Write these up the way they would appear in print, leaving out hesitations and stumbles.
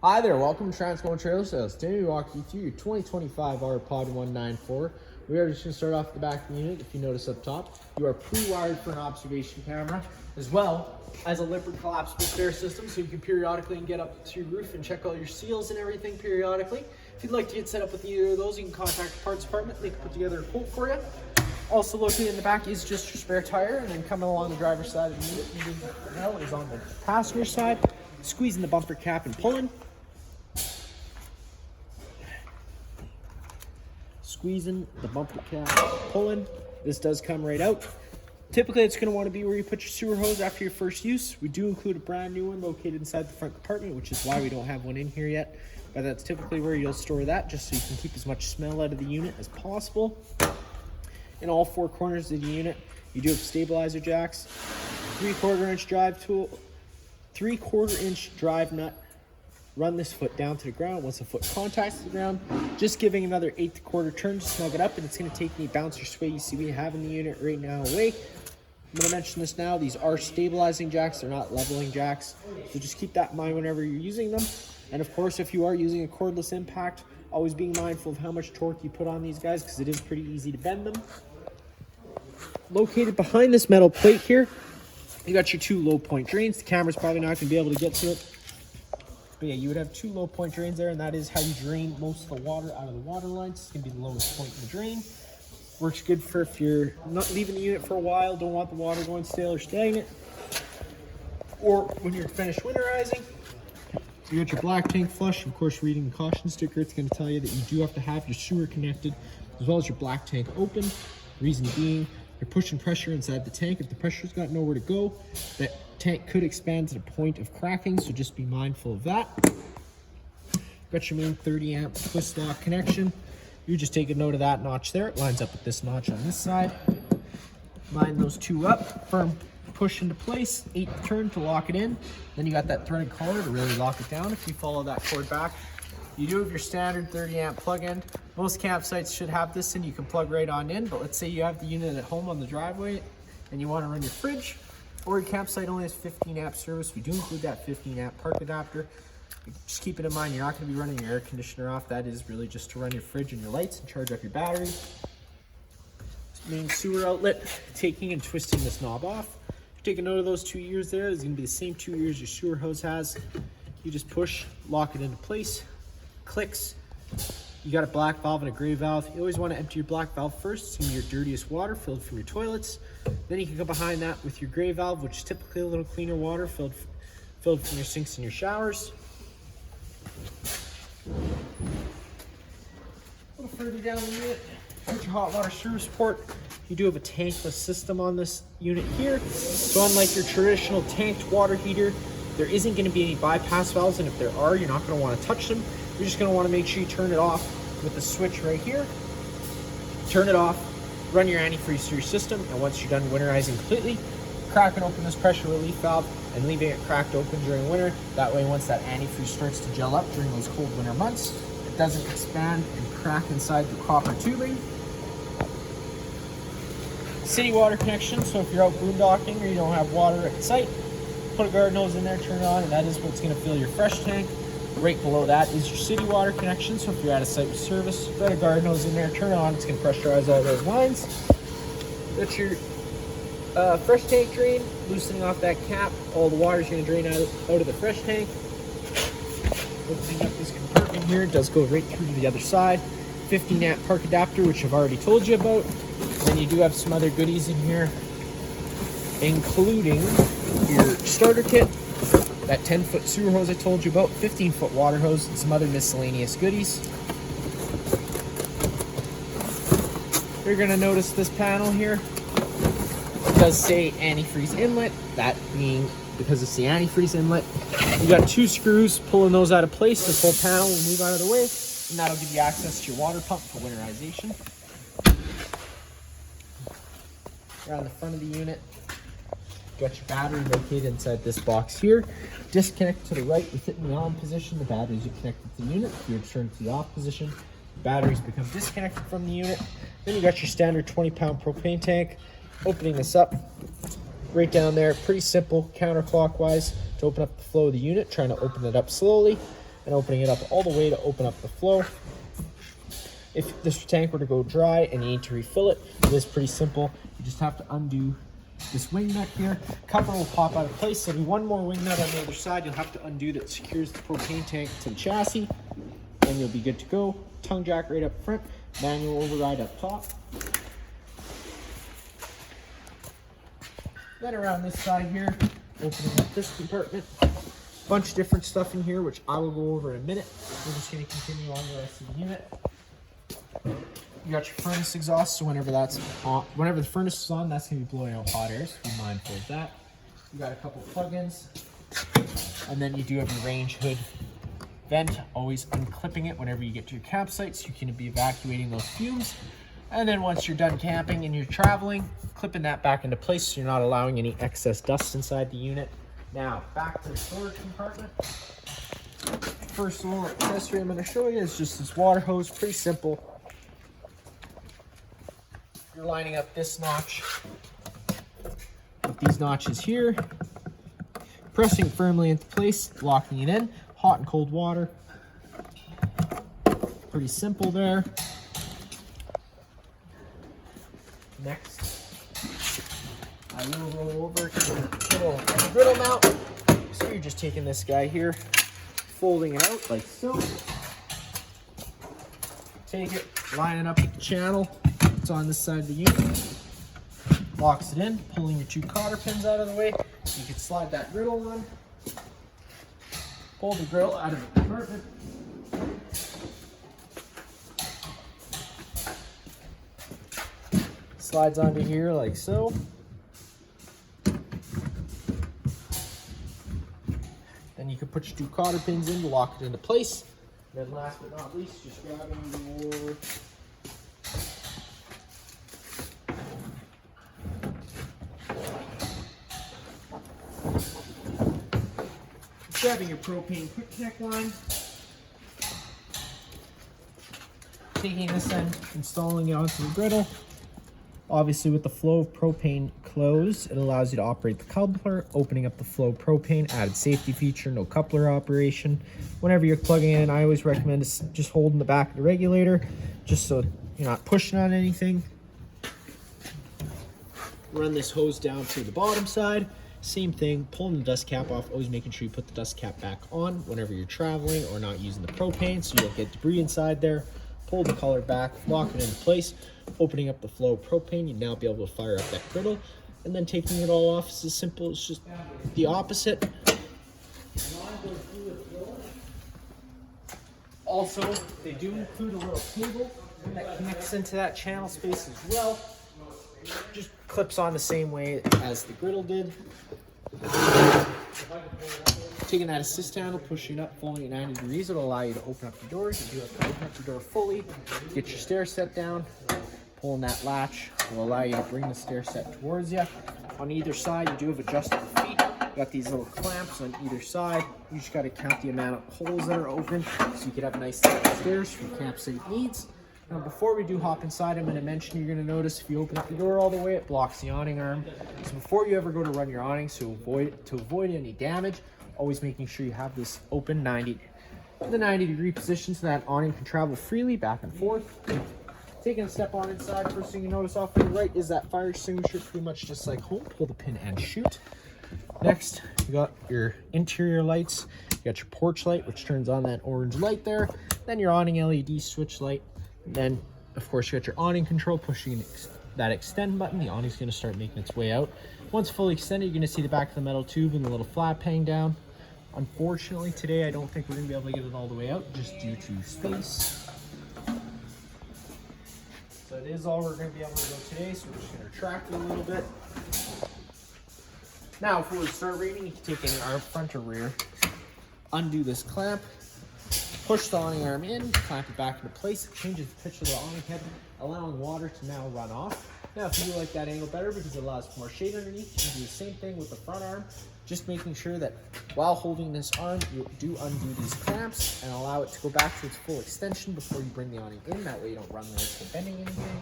Hi there, welcome to Transcon Trailer Sales. Today we walk you through your 2025 Rpod 194. We are just going to start off the back of the unit. If you notice up top, you are pre-wired for an observation camera, as well as a lipid collapsible stair system, so you can periodically get up to your roof and check all your seals and everything periodically. If you'd like to get set up with either of those, you can contact the parts department. They can put together a quote for you. Also located in the back is just your spare tire, and then coming along the driver's side of the unit, now is on the passenger side, squeezing the bumper cap and pulling. Squeezing the bumper cap, pulling. This does come right out. Typically, it's going to want to be where you put your sewer hose after your first use. We do include a brand new one located inside the front compartment, which is why we don't have one in here yet. But that's typically where you'll store that, just so you can keep as much smell out of the unit as possible. In all four corners of the unit, you do have stabilizer jacks, 3/4 inch drive tool, 3/4 inch drive nut. Run this foot down to the ground. Once the foot contacts the ground, just giving another 1/8 turn to snug it up, and it's going to take any bounce or sway you see we have in the unit right now away. I'm going to mention this now. These are stabilizing jacks. They're not leveling jacks. So just keep that in mind whenever you're using them. And of course, if you are using a cordless impact, always being mindful of how much torque you put on these guys, because it is pretty easy to bend them. Located behind this metal plate here, you got your two low point drains. The camera's probably not going to be able to get to it. But yeah, you would have two low point drains there, and that is how you drain most of the water out of the water lines. It's going to be the lowest point in the drain. Works good for if you're not leaving the unit for a while, don't want the water going stale or stagnant, or when you're finished winterizing. So you got your black tank flush. Of course, reading the caution sticker, it's going to tell you that you do have to have your sewer connected, as well as your black tank open. Reason being, you're pushing pressure inside the tank. If the pressure's got nowhere to go, that tank could expand to the point of cracking, so just be mindful of that. Got your main 30 amp twist lock connection. You just take a note of that notch there. It lines up with this notch on this side. Line those two up, firm push into place, 8th turn to lock it in. Then you got that threaded collar to really lock it down. If you follow that cord back, you do have your standard 30 amp plug in. Most campsites should have this, and you can plug right on in. But let's say you have the unit at home on the driveway and you want to run your fridge, or your campsite only has 15 amp service. We do include that 15 amp park adapter. Just keep it in mind, you're not going to be running your air conditioner off. That is really just to run your fridge and your lights and charge up your battery. Main sewer outlet, taking and twisting this knob off. Take a note of those 2 ears there. It's going to be the same 2 ears your sewer hose has. You just push, lock it into place, clicks. You got a black valve and a gray valve. You always want to empty your black valve first. It's going to be your dirtiest water, filled from your toilets. Then you can go behind that with your gray valve, which is typically a little cleaner water, filled from your sinks and your showers. A little further down the unit, got your hot water service port. You do have a tankless system on this unit here. So unlike your traditional tanked water heater, there isn't going to be any bypass valves, and if there are, you're not going to want to touch them. You're just going to want to make sure you turn it off with the switch right here. Turn it off, run your antifreeze through your system, and once you're done winterizing completely, cracking open this pressure relief valve and leaving it cracked open during winter. That way, once that antifreeze starts to gel up during those cold winter months, it doesn't expand and crack inside the copper tubing. City water connection, so if you're out boondocking or you don't have water at site, put a garden hose in there, turn it on, and that is what's going to fill your fresh tank. Right below that is your city water connection, so if you're at a site with service, put a garden hose in there, turn it on, it's going to pressurize all those lines. That's your fresh tank drain, loosening off that cap. All the water is going to drain out of the fresh tank. Opening up this compartment here, it does go right through to the other side. 15 amp park adapter, which I've already told you about. Then you do have some other goodies in here, including your starter kit, that 10-foot sewer hose I told you about, 15-foot water hose, and some other miscellaneous goodies. You're going to notice this panel here. It does say antifreeze inlet, that being because it's the antifreeze inlet. You got 2 screws pulling those out of place. This whole panel will move out of the way, and that'll give you access to your water pump for winterization. Around the front of the unit, you got your battery located inside this box here. Disconnect to the right with it in the on position. The batteries are connected to the unit. If you return to the off position, the batteries become disconnected from the unit. Then you got your standard 20-pound propane tank. Opening this up, right down there, pretty simple counterclockwise to open up the flow of the unit, trying to open it up slowly. and opening it up all the way to open up the flow. If this tank were to go dry and you need to refill it, it is pretty simple. You just have to undo this wing nut here. Cover will pop out of place. There'll be one more wing nut on the other side you'll have to undo that secures the propane tank to the chassis, and you'll be good to go. Tongue jack right up front, manual override up top. Then around this side here, opening up this compartment. Bunch of different stuff in here, which I will go over in a minute. We're just going to continue on the rest of the unit. You got your furnace exhaust, so whenever that's on, whenever the furnace is on, that's going to be blowing out hot air, so be mindful of that. You got a couple plug-ins, and then you do have a range hood vent, always unclipping it whenever you get to your campsite, so you can be evacuating those fumes. And then once you're done camping and you're traveling, clipping that back into place so you're not allowing any excess dust inside the unit. Now, back to the storage compartment. First little accessory I'm going to show you is just this water hose, pretty simple. You're lining up this notch with these notches here, pressing firmly into place, locking it in, hot and cold water. Pretty simple there. Next, I will roll over to the little griddle mount. So you're just taking this guy here, folding it out like so. Take it, line it up with the channel. It's on this side of the unit. Locks it in, pulling your two cotter pins out of the way. You can slide that griddle on. Pull the griddle out of the compartment. Slides onto here like so. Then you can put your two cotter pins in to lock it into place. And then last but not least, just grabbing your propane quick connect line. Taking this end, installing it onto the griddle. Obviously with the flow of propane closed, it allows you to operate the coupler, opening up the flow of propane, added safety feature, no coupler operation. Whenever you're plugging in, I always recommend just holding the back of the regulator, just so you're not pushing on anything. Run this hose down to the bottom side. Same thing, pulling the dust cap off, always making sure you put the dust cap back on whenever you're traveling or not using the propane so you don't get debris inside there. Pull the collar back, lock it into place, opening up the flow of propane. You'd now be able to fire up that griddle, and then taking it all off is as simple as just the opposite. Also, they do include a little cable that connects into that channel space as well. Just clips on the same way as the griddle did. Taking that assist handle, pushing up, folding it 90 degrees, it'll allow you to open up the doors. You do have to open up the door fully, get your stair set down, pulling that latch will allow you to bring the stair set towards you. On either side, you do have adjustable feet. You got these little clamps on either side. You just got to count the amount of holes that are open so you can have nice stairs for your campsite needs. Now, before we do hop inside, I'm going to mention you're going to notice if you open up the door all the way, it blocks the awning arm. So before you ever go to run your awning, to avoid any damage, always making sure you have this open in the 90-degree position so that awning can travel freely back and forth. Taking a step on inside, first thing you notice off to the right is that fire extinguisher, pretty much just like home. Pull the pin and shoot. Next, you got your interior lights. You got your porch light, which turns on that orange light there. Then your awning LED switch light. And then, of course, you got your awning control, pushing that extend button. The awning's going to start making its way out. Once fully extended, you're going to see the back of the metal tube and the little flap hang down. Unfortunately, today I don't think we're going to be able to get it all the way out, just due to space. So it is all we're going to be able to go today, so we're just going to retract it a little bit. Now, if we were to start reading, you can take any arm, front or rear, undo this clamp, push the awning arm in, clamp it back into place. It changes the pitch of the awning head, allowing water to now run off. Now, if you like that angle better because it allows for more shade underneath, you can do the same thing with the front arm, just making sure that while holding this arm, you do undo these clamps and allow it to go back to its full extension before you bring the awning in. That way you don't run the risk of bending anything.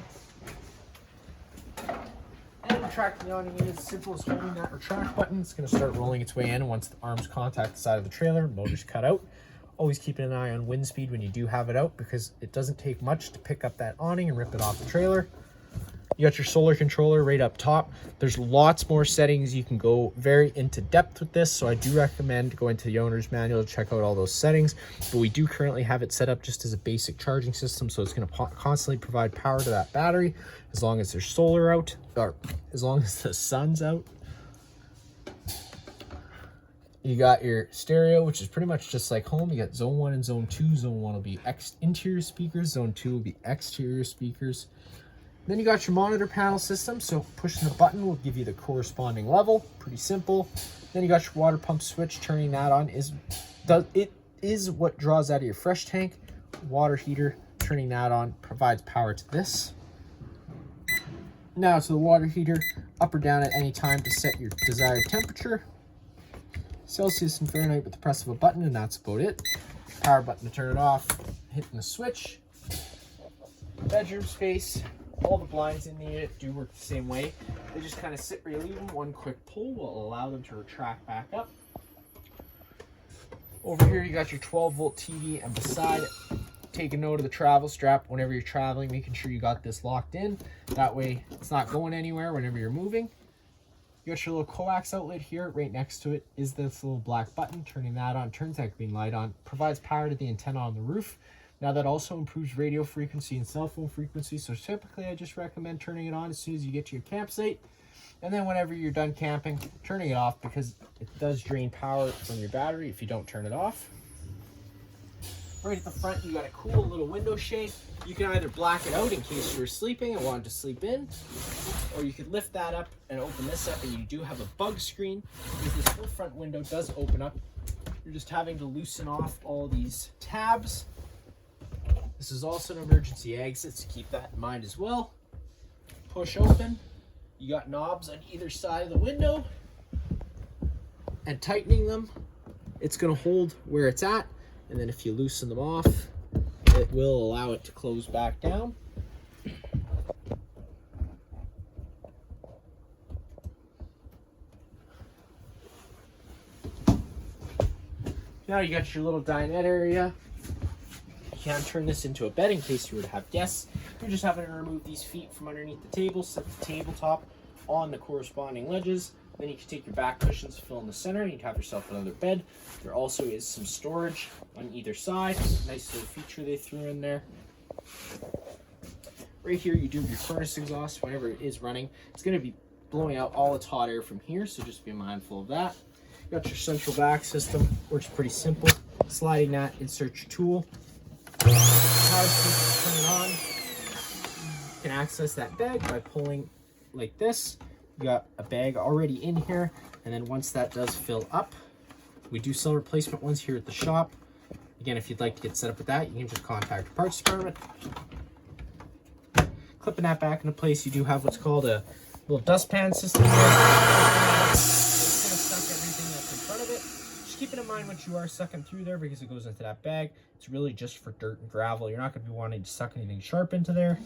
And retracting the awning in is as simple as holding that retract button. It's going to start rolling its way in once the arms contact the side of the trailer, motor's cut out. Always keeping an eye on wind speed when you do have it out, because it doesn't take much to pick up that awning and rip it off the trailer. You got your solar controller right up top. There's lots more settings. You can go very into depth with this, so I do recommend going to the owner's manual to check out all those settings. But we do currently have it set up just as a basic charging system, so it's going to constantly provide power to that battery as long as there's solar out, or as long as the sun's out. You got your stereo, which is pretty much just like home. You got zone 1 and zone 2. Zone 1 will be interior speakers. Zone 2 will be exterior speakers. Then you got your monitor panel system. So pushing the button will give you the corresponding level. Pretty simple. Then you got your water pump switch. Turning that on is what draws out of your fresh tank. Water heater, turning that on provides power to this. Now to the water heater, up or down at any time to set your desired temperature. Celsius and Fahrenheit with the press of a button, and that's about it. Power button to turn it off, hitting the switch. Bedroom space, all the blinds in the unit do work the same way. They just kind of sit where you leave them. One quick pull will allow them to retract back up. Over here you got your 12-volt TV, and beside it, take a note of the travel strap whenever you're traveling, making sure you got this locked in. That way it's not going anywhere whenever you're moving. You got your little coax outlet here. Right next to it is this little black button. Turning that on turns that green light on. Provides power to the antenna on the roof. Now that also improves radio frequency and cell phone frequency. So typically I just recommend turning it on as soon as you get to your campsite. And then whenever you're done camping, turning it off, because it does drain power from your battery if you don't turn it off. Right at the front, you got a cool little window shade. You can either black it out in case you were sleeping and wanted to sleep in, or you could lift that up and open this up, and you do have a bug screen, because this whole front window does open up. You're just having to loosen off all these tabs. This is also an emergency exit, so keep that in mind as well. Push open. You got knobs on either side of the window, and tightening them, it's going to hold where it's at. And then if you loosen them off, it will allow it to close back down. Now you got your little dinette area. You can turn this into a bed in case you were to have guests. You're just having to remove these feet from underneath the table, set the tabletop on the corresponding ledges. Then you can take your back cushions, fill in the center, and you can have yourself another bed. There also is some storage on either side. Nice little feature they threw in there. Right here, you do your furnace exhaust whenever it is running. It's going to be blowing out all its hot air from here, so just be mindful of that. You got your central back system. Works pretty simple. Sliding that, insert your tool. Power switch, turn it on. You can access that bag by pulling like this. You got a bag already in here, and then once that does fill up, we do sell replacement ones here at the shop. Again, if you'd like to get set up with that, you can just contact your parts department. Clipping that back into place, you do have what's called a little dustpan system here. It's going to suck everything that's in front of it. Just keeping in mind what you are sucking through there, because it goes into that bag. It's really just for dirt and gravel. You're not going to be wanting to suck anything sharp into there.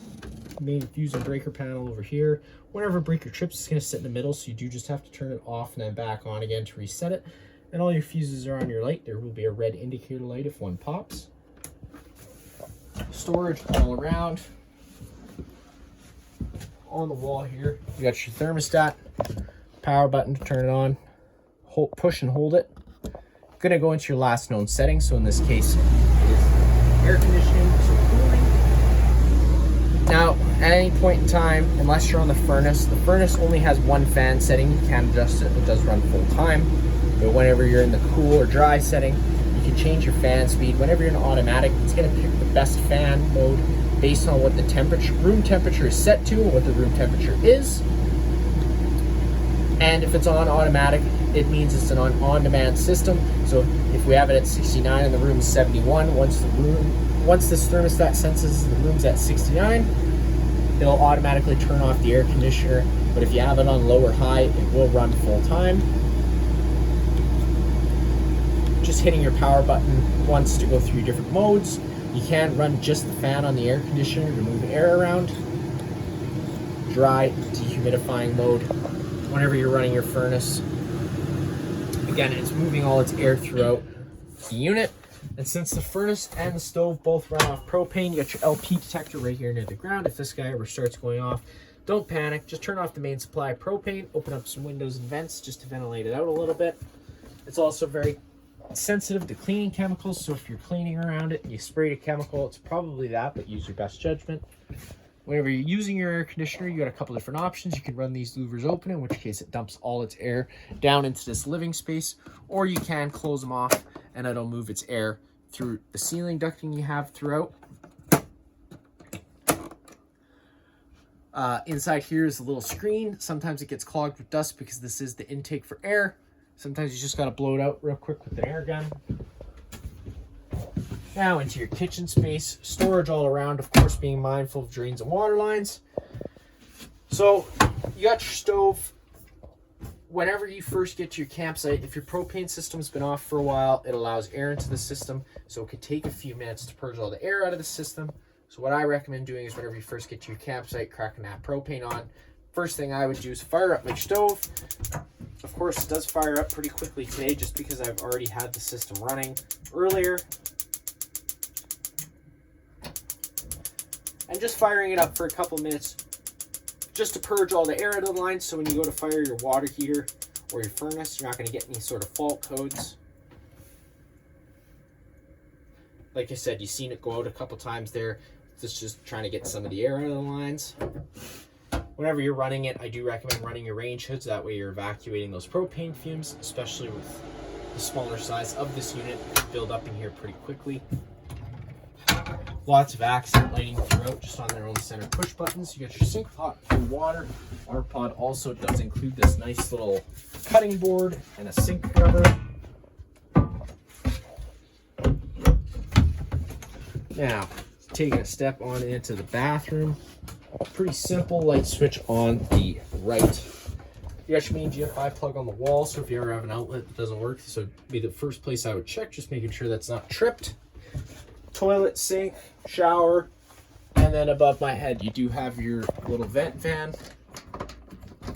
Main fuse and breaker panel over here. Whenever a breaker trips, it's going to sit in the middle, so you do just have to turn it off and then back on again to reset it. And all your fuses are on your light. There will be a red indicator light if one pops. Storage all around. On the wall here, you got your thermostat, power button to turn it on, push and hold it. Going to go into your last known setting, so in this case it is air conditioning, so cooling. Now at any point in time, unless you're on the furnace only has one fan setting. You can adjust it, it does run full time, but whenever you're in the cool or dry setting, you can change your fan speed. Whenever you're in automatic, it's going to pick the best fan mode based on what the room temperature is set to and what the room temperature is. And if it's on automatic, it means it's an on-demand system. So if we have it at 69 and the room is 71, once this thermostat senses the room's at 69, it'll automatically turn off the air conditioner. But if you have it on low or high, it will run full time. Just hitting your power button once to go through different modes. You can run just the fan on the air conditioner to move air around. Dry dehumidifying mode whenever you're running your furnace. Again, it's moving all its air throughout the unit. And since the furnace and the stove both run off propane, you got your LP detector right here near the ground. If this guy ever starts going off, don't panic. Just turn off the main supply of propane, open up some windows and vents just to ventilate it out a little bit. It's also very sensitive to cleaning chemicals, so if you're cleaning around it and you sprayed a chemical, it's probably that, but use your best judgment. Whenever you're using your air conditioner, you got a couple different options. You can run these louvers open, in which case it dumps all its air down into this living space, or you can close them off and it'll move its air through the ceiling ducting you have throughout. Inside here is a little screen. Sometimes it gets clogged with dust because this is the intake for air. Sometimes you just got to blow it out real quick with an air gun. Now into your kitchen space. Storage all around, of course, being mindful of drains and water lines. So you got your stove. Whenever you first get to your campsite, if your propane system's been off for a while, it allows air into the system. So it could take a few minutes to purge all the air out of the system. So what I recommend doing is whenever you first get to your campsite, cracking that propane on. First thing I would do is fire up my stove. Of course, it does fire up pretty quickly today just because I've already had the system running earlier. And just firing it up for a couple minutes just to purge all the air out of the line, so when you go to fire your water heater or your furnace, you're not going to get any sort of fault codes. Like I said, you've seen it go out a couple times there. It's just trying to get some of the air out of the lines. Whenever you're running it, I do recommend running your range hoods. That way you're evacuating those propane fumes, especially with the smaller size of this unit. It can build up in here pretty quickly. Lots of accent lighting throughout, just on their own center push buttons. You got your sink, hot, cold water. Rpod also does include this nice little cutting board and a sink cover. Now, taking a step on into the bathroom. Pretty simple light switch on the right. You got your main GFI plug on the wall, so if you ever have an outlet that doesn't work, this would be the first place I would check, just making sure that's not tripped. Toilet, sink, shower, and then above my head you do have your little vent fan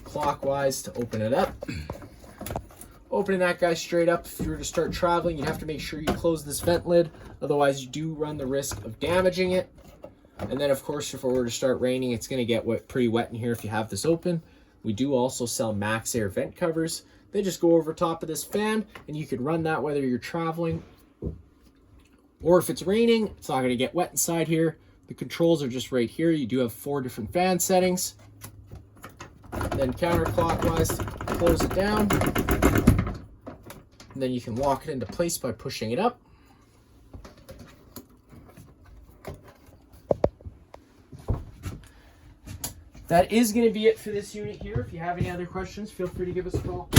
clockwise to open it up. Opening that guy straight up, if you were to start traveling, you have to make sure you close this vent lid, otherwise you do run the risk of damaging it. And then of course, if it were to start raining, it's going to get pretty wet in here if you have this open. We do also sell Max Air vent covers. They just go over top of this fan, and you could run that whether you're traveling or if it's raining. It's not going to get wet inside here. The controls are just right here. You do have 4 different fan settings. Then counterclockwise, close it down. And then you can lock it into place by pushing it up. That is going to be it for this unit here. If you have any other questions, feel free to give us a call.